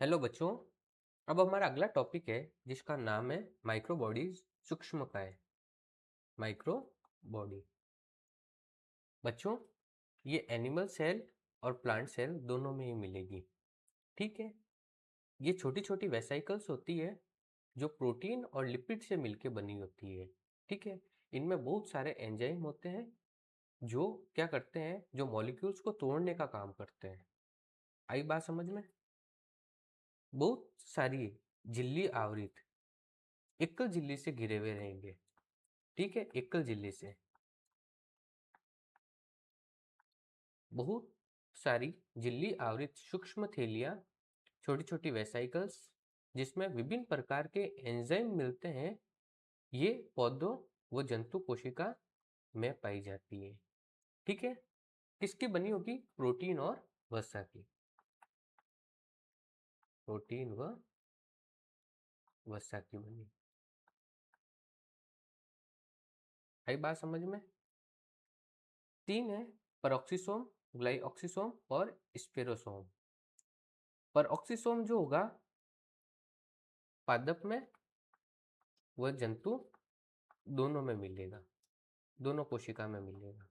Hello बच्चों। अब हमारा अगला टॉपिक है जिसका नाम है माइक्रो बॉडीज, सूक्ष्मकाय। माइक्रो बॉडी बच्चों, ये एनिमल सेल और प्लांट सेल दोनों में ही मिलेगी। ठीक है। ये छोटी छोटी वेसाइकल्स होती है जो प्रोटीन और लिपिड से मिलके बनी होती है। ठीक है। इनमें बहुत सारे एंजाइम होते हैं जो क्या करते हैं, जो मॉलिक्यूल्स को तोड़ने का काम करते हैं। आई बात समझ में? बहुत सारी झिल्ली आवृत एकल झिल्ली से घिरे हुए रहेंगे। ठीक है। एकल झिल्ली से बहुत सारी झिल्ली आवृत सूक्ष्म थैलियाँ, छोटी छोटी वेसाइकल्स जिसमें विभिन्न प्रकार के एंजाइम मिलते हैं, ये पौधों व जंतु कोशिका में पाई जाती है। ठीक है। किसकी बनी होगी? प्रोटीन और वसा की। प्रोटीन व वसा की बनी। आई बात समझ में? तीन है: परऑक्सीसोम, ग्लाइऑक्सीसोम और स्पेरोसोम। परऑक्सीसोम जो होगा पादप में व जंतु दोनों में मिलेगा, दोनों कोशिका में मिलेगा।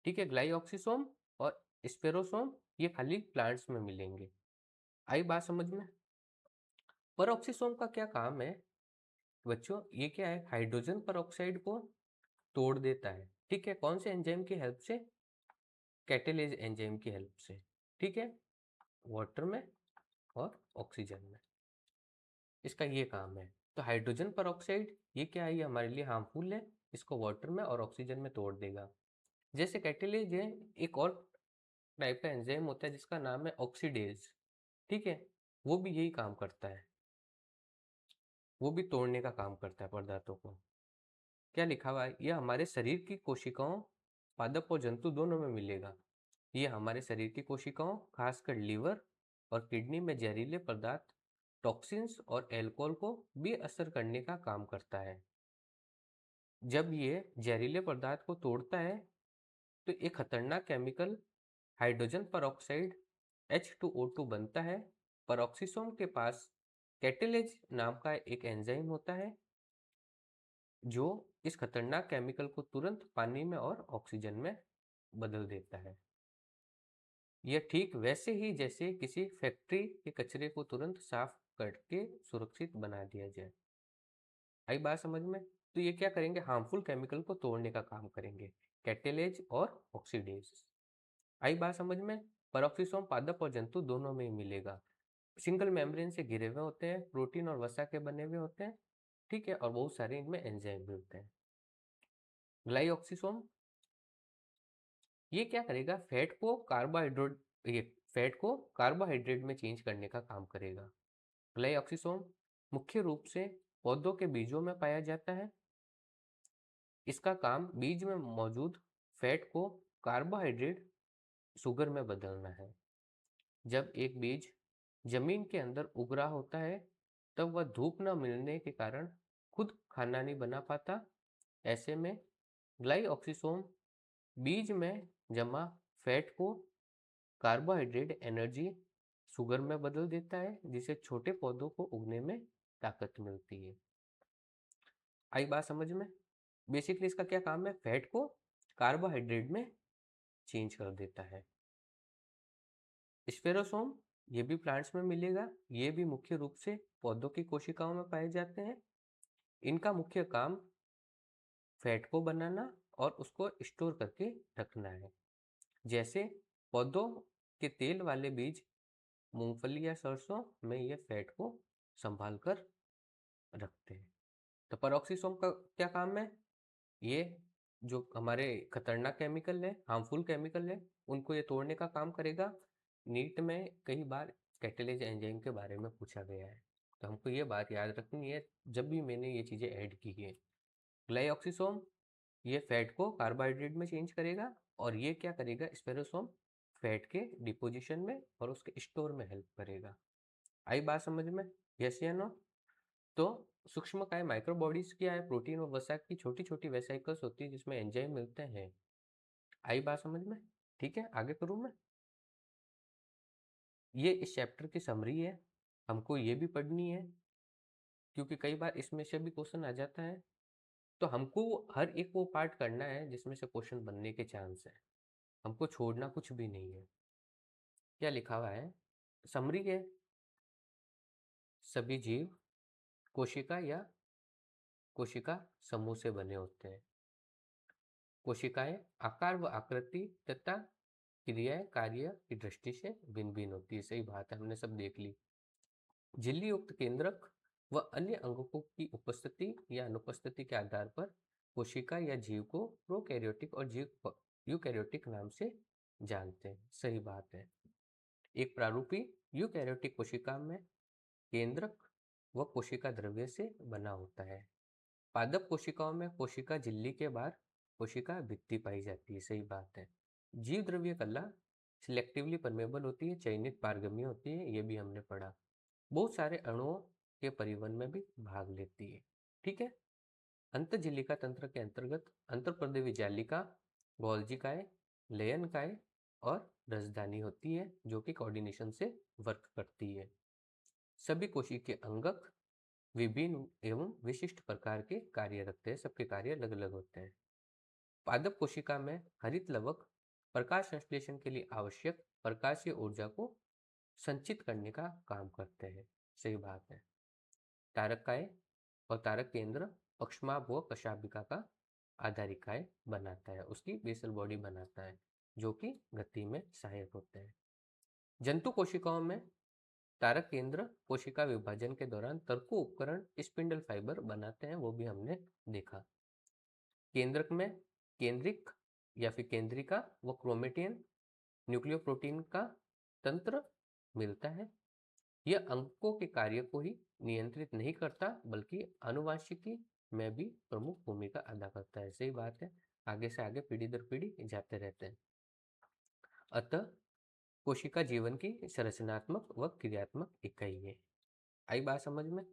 ठीक है। ग्लाइऑक्सीसोम और स्पेरोसोम ये खाली प्लांट्स में मिलेंगे। आई बात समझ में? परऑक्सीसोम का क्या काम है बच्चों? ये क्या है? हाइड्रोजन परऑक्साइड को तोड़ देता है। ठीक है। कौन से एंजाइम की हेल्प से? कैटेलेज एंजाइम की हेल्प से। ठीक है। वाटर में और ऑक्सीजन में इसका ये काम है। तो हाइड्रोजन परऑक्साइड ये क्या है? ये हमारे लिए हार्मफुल है। इसको वाटर में और ऑक्सीजन में तोड़ देगा। जैसे कैटेलेज है, एक और टाइप का एंजाइम होता है जिसका नाम है ऑक्सीडेज। ठीक है। वो भी यही काम करता है, वो भी तोड़ने का काम करता है पदार्थों को। क्या लिखा हुआ है? यह हमारे शरीर की कोशिकाओं, पादप और जंतु दोनों में मिलेगा। ये हमारे शरीर की कोशिकाओं, खासकर लीवर और किडनी में जहरीले पदार्थ, टॉक्सिन्स और एल्कोहल को भी असर करने का काम करता है। जब ये जहरीले पदार्थ को तोड़ता है तो एक खतरनाक केमिकल हाइड्रोजन परऑक्साइड H2O2 बनता है। परऑक्सीसोम के पास कैटेलेज नाम का एक एंजाइम होता है जो इस खतरनाक केमिकल को तुरंत पानी में और ऑक्सीजन में बदल देता है। यह ठीक वैसे ही जैसे किसी फैक्ट्री के कचरे को तुरंत साफ करके सुरक्षित बना दिया जाए। आई बात समझ में? तो ये क्या करेंगे? हार्मफुल केमिकल को तोड़ने का काम करेंगे, कैटेलेज और ऑक्सीडेज। आई बात समझ में? परऑक्सीसोम पादप और जंतु दोनों में ही मिलेगा। सिंगल मेम्ब्रेन से घिरे हुए होते हैं, प्रोटीन और वसा के बने हुए होते हैं। ठीक है। और बहुत सारे इनमें एंजाइम भी होते हैं। ग्लाइऑक्सीसोम ये क्या करेगा? फैट को कार्बोहाइड्रेट में चेंज करने का काम करेगा। ग्लाइऑक्सीसोम मुख्य रूप से पौधों के बीजों में पाया जाता है। इसका काम बीज में मौजूद फैट को कार्बोहाइड्रेट शुगर में बदलना है। जब एक बीज जमीन के अंदर उग रहा होता है तब वह धूप न मिलने के कारण खुद खाना नहीं बना पाता। ऐसे में ग्लाइऑक्सीसोम बीज में जमा फैट को कार्बोहाइड्रेट एनर्जी शुगर में बदल देता है, जिससे छोटे पौधों को उगने में ताकत मिलती है। आई बात समझ में? बेसिकली इसका क्या काम है? फैट को कार्बोहाइड्रेट में चेंज कर देता है। स्पेरोसोम ये भी प्लांट्स में मिलेगा। ये भी मुख्य रूप से पौधों की कोशिकाओं में पाए जाते हैं। इनका मुख्य काम फैट को बनाना और उसको स्टोर करके रखना है। जैसे पौधों के तेल वाले बीज, मूंगफली या सरसों में ये फैट को संभाल कर रखते हैं। तो पेरोक्सीसोम का क्या काम है? ये जो हमारे खतरनाक केमिकल है, हार्मफुल केमिकल है, उनको ये तोड़ने का काम करेगा। नीट में कई बार कैटेलेज एंजाइम के बारे में पूछा गया है, तो हमको ये बात याद रखनी है जब भी मैंने ये चीज़ें ऐड की है। ग्लाइऑक्सीसोम ये फैट को कार्बोहाइड्रेट में चेंज करेगा, और ये क्या करेगा? स्पेरोसोम फैट के डिपोजिशन में और उसके स्टोर में हेल्प करेगा। आई बात समझ में? यस या नो? तो सूक्ष्मकाय माइक्रो बॉडीज क्या है? प्रोटीन और वसा की छोटी छोटी वेसाइकल्स होती है जिसमें एंजाइम मिलते हैं। आई बात समझ में? ठीक है, आगे करूँ मैं? ये इस चैप्टर की समरी है, हमको ये भी पढ़नी है क्योंकि कई बार इसमें से भी क्वेश्चन आ जाता है। तो हमको हर एक वो पार्ट करना है जिसमें से क्वेश्चन बनने के चांस है, हमको छोड़ना कुछ भी नहीं है। क्या लिखा हुआ है? समरी है, सभी जीव कोशिका या कोशिका समूह से बने होते हैं। कोशिकाएं आकार व आकृति तथा क्रियाएं कार्य की दृष्टि से भिन्न भिन्न होती है। सही बात है, हमने सब देख ली। झिल्ली युक्त केंद्रक व अन्य अंगों की उपस्थिति या अनुपस्थिति के आधार पर कोशिका या जीव को प्रोकैरियोटिक और जीव यूकैरियोटिक नाम से जानते हैं। सही बात है। एक प्रारूपी यूकैरियोटिक कोशिका में केंद्रक व कोशिका द्रव्य से बना होता है। पादप कोशिकाओं में कोशिका झिल्ली के बाहर कोशिका भित्ति पाई जाती है। सही बात है। जीव द्रव्य कला सिलेक्टिवली परमेबल होती है, चयनित पारगम्य होती है, ये भी हमने पढ़ा। बहुत सारे अणुओं के परिवहन में भी भाग लेती है। ठीक है। अंतःझिल्लिका तंत्र के अंतर्गत अंतःपर्देवी जालिका, गोल्जिकाएं, लयनकाएं और रसदानी होती है जो कि कोऑर्डिनेशन से वर्क करती है। सभी कोशिकीय अंगक विभिन्न एवं विशिष्ट प्रकार के कार्य रखते हैं, सबके कार्य अलग अलग होते हैं। पादप कोशिका में हरित लवक प्रकाश संश्लेषण के लिए आवश्यक प्रकाशीय ऊर्जा को संचित करने का काम करते हैं। सही बात है। तारकाएं और तारक केंद्र पक्षमाभ व कशाभिका का आधारिकाएं बनाता है, उसकी बेसल बॉडी बनाता है जो कि गति में सहायक होते हैं। जंतु कोशिकाओं में तारक केंद्र कोशिका विभाजन के दौरान तर्कु उपकरण स्पिंडल फाइबर बनाते हैं, वो भी हमने देखा। केंद्रक में केंद्रिक या फिर केंद्रिका व क्रोमेटिन न्यूक्लियोप्रोटीन का तंत्र मिलता है। यह अंकों के कार्य को ही नियंत्रित नहीं करता बल्कि आनुवांशिकी में भी प्रमुख भूमिका अदा करता है। सही बात है, आगे से आगे पीढ़ी दर पीढ़ी जाते रहते हैं। अतः कोशिका जीवन की संरचनात्मक व क्रियात्मक इकाई है। आई बात समझ में?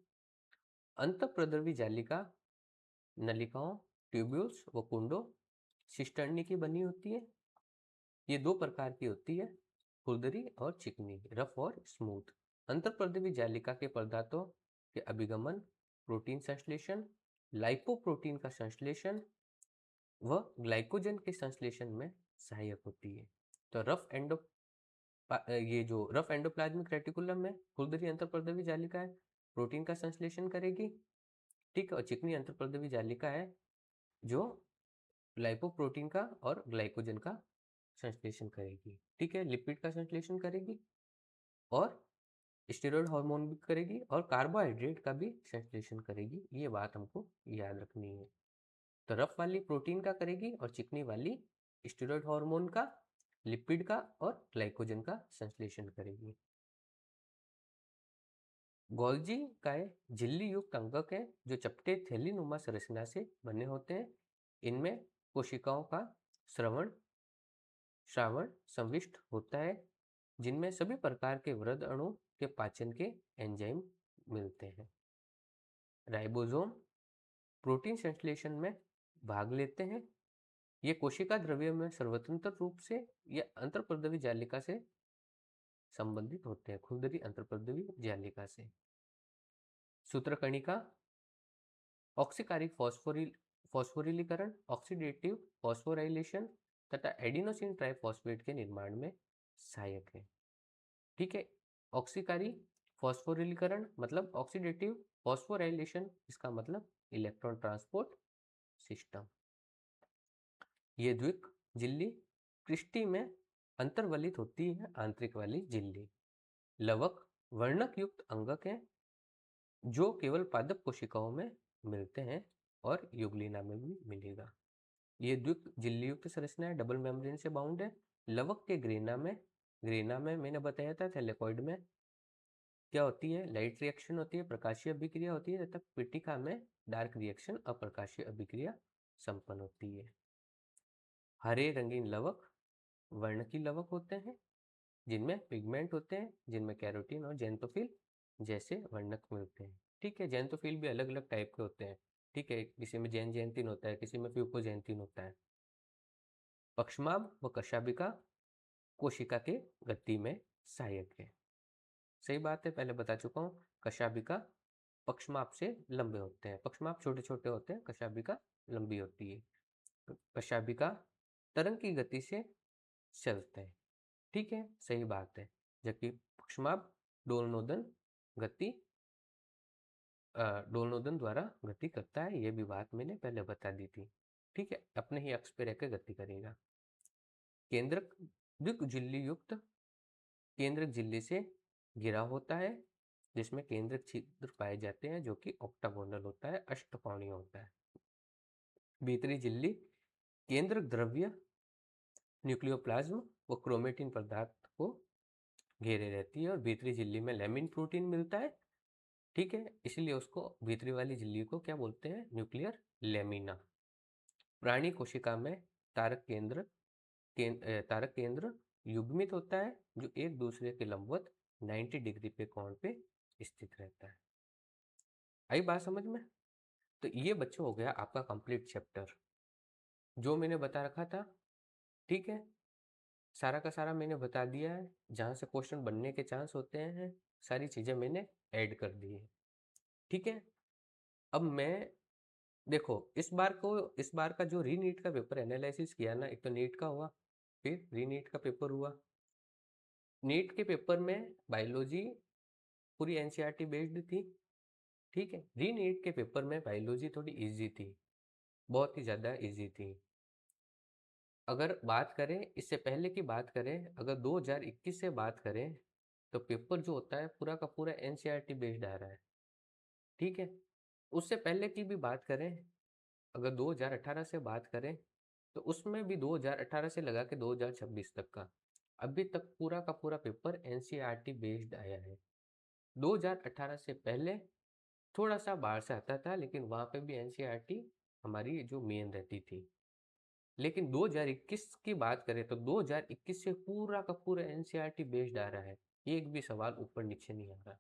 अंतःप्रद्रवी जालिका नलिकाओं, ट्यूब्यूल्स व कुंडों सिस्टर्नी की बनी होती है। ये दो प्रकार की होती है, खुरदरी और चिकनी, रफ और स्मूथ। अंतःपर्देवी जालिका के पदार्थों के अभिगमन, प्रोटीन संश्लेषण, लाइपोप्रोटीन का संश्लेषण व ग्लाइकोजन के संश्लेषण में सहायक होती है। तो ये जो रफ एंडोप्लाज्मिक रेटिकुलम में खुरदरी अंतःपर्देवी जालिका है, प्रोटीन का संश्लेषण करेगी। ठीक है। और चिकनी अंतःपर्देवी जालिका है जो लाइपोप्रोटीन का और ग्लाइकोजन का संश्लेषण करेगी। ठीक है। लिपिड का संश्लेषण करेगी और स्टेरॉयड हार्मोन भी करेगी और कार्बोहाइड्रेट का भी संश्लेषण करेगी। ये बात हमको याद रखनी है। तो रफ वाली प्रोटीन का करेगी और चिकनी वाली स्टेरॉयड हार्मोन का, लिपिड का और ग्लाइकोजन का संश्लेषण करेगी। गोल्जी काय झिल्ली युक्त अंगक है जो चपटे थैलीनुमा संरचना से बने होते हैं। इनमें कोशिकाओं का श्रावण संविष्ट होता है जिनमें सभी प्रकार के वृद्ध अणु के पाचन के एंजाइम मिलते हैं। राइबोसोम प्रोटीन संश्लेषण में भाग लेते हैं। ये कोशिका द्रव्य में सर्वतंत्र रूप से या अंतःपर्देवी जालिका से संबंधित होते हैं, खुरदरी अंतःपर्देवी जालिका से। सूत्रकणिका ऑक्सीकारिक फॉस्फोरिलीकरण, ऑक्सीडेटिव फॉस्फोराइलेशन तथा एडिनोसिन ट्राइफॉस्फेट के निर्माण में सहायक है। ठीक है। ऑक्सीकारी फॉस्फोरिलीकरण मतलब ऑक्सीडेटिव फॉस्फोराइलेशन, इसका मतलब इलेक्ट्रॉन ट्रांसपोर्ट सिस्टम। ये द्विक झिल्ली पृष्ठी में अंतर्वलित होती है, आंतरिक वाली झिल्ली। लवक वर्णक युक्त अंगक है जो केवल पादप कोशिकाओं में मिलते हैं और युग्लिना में भी मिलेगा। ये द्विक झिल्ली युक्त संरचना है, डबल मेम्ब्रेन से बाउंड है। लवक के ग्रेना में मैंने बताया था थैलेकॉइड में क्या होती है, लाइट रिएक्शन होती है, प्रकाशीय अभिक्रिया होती है, तथा पीटिका में डार्क रिएक्शन अप्रकाशीय अभिक्रिया संपन्न होती है। हरे रंगीन लवक वर्णकी लवक होते हैं जिनमें पिगमेंट होते हैं, जिनमें कैरोटीन और जेंथोफिल जैसे वर्णक मिलते हैं। ठीक है। जेंथोफिल भी अलग अलग टाइप के होते हैं। ठीक है। किसी में जेंथिन होता है, किसी में फ्यूकोजेंथिन होता है। पक्षमाभ व कशाभिका कोशिका के गति में सहायक है। सही बात है, पहले बता चुका हूँ। कशाभिका पक्षमाप से लंबे होते हैं, पक्षमाप छोटे छोटे होते हैं, कशाभिका लंबी होती है। कशाभिका तरंग की गति से चलते हैं, ठीक है, सही बात है। जबकि पक्षमाप डोलनोदन गति डोलनोदन द्वारा गति करता है, ये भी बात मैंने पहले बता दी थी, ठीक है, अपने ही अक्ष पे रहकर गति करेगा। केंद्रक द्विक झिल्ली युक्त केंद्रक झिल्ली से घिरा होता है, जिसमें केंद्रक छिद्र पाए जाते हैं, जो कि ऑक्टागोनल होता है, अष्टकोणीय होता है। भीतरी झिल्ली केंद्रक द्रव्य न्यूक्लियोप्लाज्म व क्रोमेटिन पदार्थ को घेरे रहती है, और भीतरी झिल्ली में लेमिन प्रोटीन मिलता है, ठीक है, इसलिए उसको भीतरी वाली झिल्ली को क्या बोलते हैं, न्यूक्लियर लेमिना। प्राणी कोशिका में तारक केंद्र युग्मित होता है, जो एक दूसरे के लंबवत 90 डिग्री पे कोण पे स्थित रहता है। आई बात समझ में? तो ये बच्चों हो गया आपका कंप्लीट चैप्टर, जो मैंने बता रखा था, ठीक है, सारा का सारा मैंने बता दिया है। जहाँ से क्वेश्चन बनने के चांस होते हैं, सारी चीज़ें मैंने ऐड कर दी है, ठीक है। अब मैं देखो, इस बार का जो री नीट का पेपर एनालिसिस किया ना, एक तो नीट का हुआ, फिर री नीट का पेपर हुआ। नीट के पेपर में बायोलॉजी पूरी एनसीईआरटी बेस्ड थी, ठीक है। री नीट के पेपर में बायोलॉजी थोड़ी इजी थी, बहुत ही ज़्यादा इजी थी। अगर बात करें, इससे पहले की बात करें, अगर 2021 से बात करें, तो पेपर जो होता है पूरा का पूरा एनसीईआरटी बेस्ड आ रहा है, ठीक है। उससे पहले की भी बात करें, अगर 2018 से बात करें, तो उसमें भी 2018 से लगा के 2026 तक का अभी तक पूरा का पूरा पेपर एनसीईआरटी बेस्ड आया है। 2018 से पहले थोड़ा सा बाहर से आता था, लेकिन वहाँ पे भी एनसीईआरटी हमारी जो मेन रहती थी। लेकिन 2021 की बात करें, तो 2021 से पूरा का पूरा एनसीईआरटी बेस्ड आ रहा है, एक भी सवाल ऊपर नीचे नहीं आ रहा।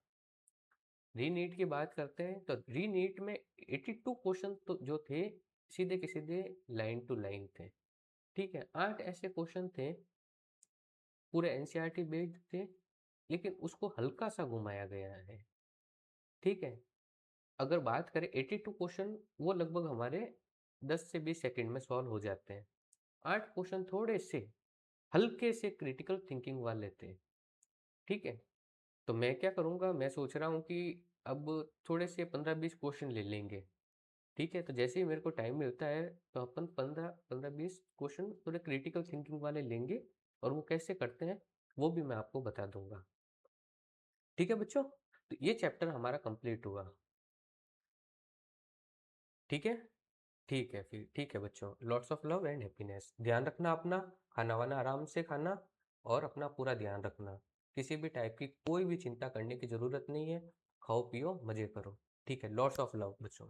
री नीट की बात करते हैं, तो री नीट में 82 क्वेश्चन तो जो थे, सीधे के सीधे लाइन टू लाइन थे, ठीक है। 8 ऐसे क्वेश्चन थे पूरे एनसीईआरटी बेस्ड थे, लेकिन उसको हल्का सा घुमाया गया है, ठीक है। अगर बात करें 82 क्वेश्चन, वो लगभग हमारे 10 से 20 सेकंड में सॉल्व हो जाते हैं। 8 क्वेश्चन थोड़े से हल्के से क्रिटिकल थिंकिंग वाले थे, ठीक है। तो मैं क्या करूँगा, मैं सोच रहा हूँ कि अब थोड़े से 15-20 क्वेश्चन ले लेंगे, ठीक है। तो जैसे ही मेरे को टाइम मिलता है, तो अपन 15-20 क्वेश्चन थोड़े क्रिटिकल थिंकिंग वाले लेंगे, और वो कैसे करते हैं वो भी मैं आपको बता दूंगा, ठीक है बच्चों। तो ये चैप्टर हमारा कंप्लीट हुआ, ठीक है। ठीक है, फिर ठीक है बच्चों, lots of love and happiness. ध्यान रखना अपना, खाना वाना आराम से खाना, और अपना पूरा ध्यान रखना। किसी भी टाइप की कोई भी चिंता करने की ज़रूरत नहीं है, खाओ पियो मज़े करो, ठीक है। लॉट्स ऑफ लव बच्चों।